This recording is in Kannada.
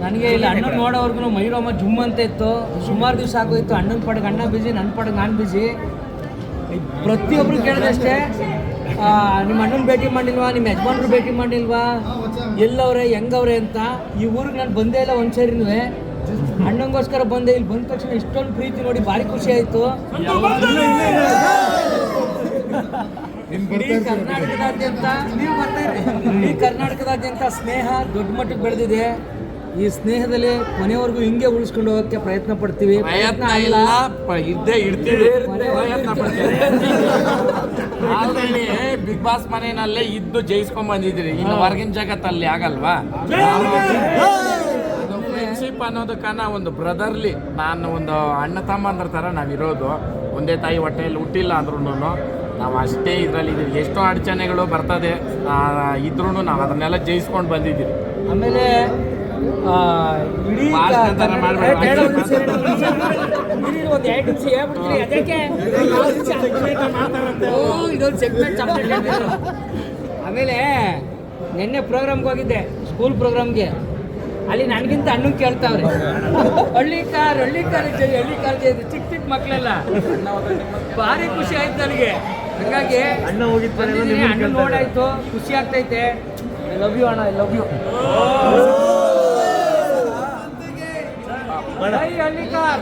ನನಗೆ ಇಲ್ಲಿ ಅಣ್ಣನ ನೋಡೋವರೆಗೂ ಮೈರೋಮ ಜುಮ್ ಅಂತ ಇತ್ತು. ಸುಮಾರು ದಿವಸ ಆಗೋಯ್ತು. ಅಣ್ಣನ ಪಡೆಗೆ ಅಣ್ಣ ಬಿಜಿ, ನನ್ನ ಪಡೆಗೆ ನಾನು ಬಿಜಿ. ಪ್ರತಿಯೊಬ್ಬರು ಕೇಳಿದಷ್ಟೇ, ನಿಮ್ಮ ಅಣ್ಣನ ಭೇಟಿ ಮಾಡಿಲ್ವಾ, ನಿಮ್ಮ ಯಜಮಾನ್ರು ಭೇಟಿ ಮಾಡಿಲ್ವಾ, ಎಲ್ಲವ್ರೆ ಹೆಂಗವ್ರೆ ಅಂತ. ಈ ಊರಿಗೆ ನಾನು ಬಂದೇ ಇಲ್ಲ ಒಂದು ಸೇರಿನೂ. ಅಣ್ಣಂಗೋಸ್ಕರ ಬಂದೆ. ಇಲ್ಲಿ ಬಂದ ತಕ್ಷಣ ಇಷ್ಟೊಂದು ಪ್ರೀತಿ ನೋಡಿ ಭಾರಿ ಖುಷಿ ಆಯಿತು. ಕರ್ನಾಟಕದಾದ್ಯಂತ ಸ್ನೇಹ ದೊಡ್ಡ ಮಟ್ಟಕ್ಕೆ ಬೆಳೆದಿದೆ. ಈ ಸ್ನೇಹದಲ್ಲಿ ಕೊನೆವರೆಗೂ ಹಿಂಗೆ ಉಳಿಸ್ಕೊಂಡು ಹೋಗೋಕ್ಕೆ ಪ್ರಯತ್ನ ಪಡ್ತೀವಿ. ಪ್ರಯತ್ನ ಇಲ್ಲ, ಇದ್ದೇ ಇಡ್ತೀವಿ. ಆಲ್ರೆಡಿ ಬಿಗ್ ಬಾಸ್ ಮನೆಯಲ್ಲೇ ಇದ್ದು ಜಯಿಸ್ಕೊಂಡ್ ಬಂದಿದ್ದೀರಿ. ಇನ್ನು ಹೊರಗಿನ ಜಗತ್ತಲ್ಲಿ ಆಗಲ್ವಾ? ಫ್ರೆಂಡ್ಶಿಪ್ ಅನ್ನೋದಕ್ಕನ್ನ ಒಂದು ಬ್ರದರ್ಲಿ, ನಾನು ಒಂದು ಅಣ್ಣ ತಮ್ಮಂದ್ರ ಥರ ನಾವಿರೋದು. ಒಂದೇ ತಾಯಿ ಹೊಟ್ಟೆಯಲ್ಲಿ ಹುಟ್ಟಿಲ್ಲ ಅಂದ್ರೂ ನಾವು ಅಷ್ಟೇ ಇದರಲ್ಲಿ ಇದೀವಿ. ಎಷ್ಟೋ ಅಡಚಣೆಗಳು ಬರ್ತದೆ ಇದ್ರೂ ನಾವು ಅದನ್ನೆಲ್ಲ ಜಯಿಸ್ಕೊಂಡು ಬಂದಿದ್ದೀವಿ. ಆಮೇಲೆ ಇಡೀ ಆಮೇಲೆ ನಿನ್ನೆ ಪ್ರೋಗ್ರಾಮ್ಗೆ ಹೋಗಿದ್ದೆ, ಸ್ಕೂಲ್ ಪ್ರೋಗ್ರಾಮ್ಗೆ. ಅಲ್ಲಿ ನನಗಿಂತ ಅಣ್ಣಂಗೆ ಕೇಳ್ತಾವ್ರೆ, ಹಳ್ಳಿ ಕಾರ್ ಚಿಕ್ಕ ಚಿಕ್ಕ ಮಕ್ಕಳೆಲ್ಲ. ಭಾರಿ ಖುಷಿ ಆಯ್ತು ನನಗೆ. ಹಾಗಾಗಿ ಅಣ್ಣ ನೋಡಾಯ್ತು, ಖುಷಿ ಆಗ್ತೈತೆ. ಐ ಲವ್ ಯು ಅಣ್ಣ, ಐ ಲವ್ ಯು. ಹಳ್ಳಿ ಕಾರ್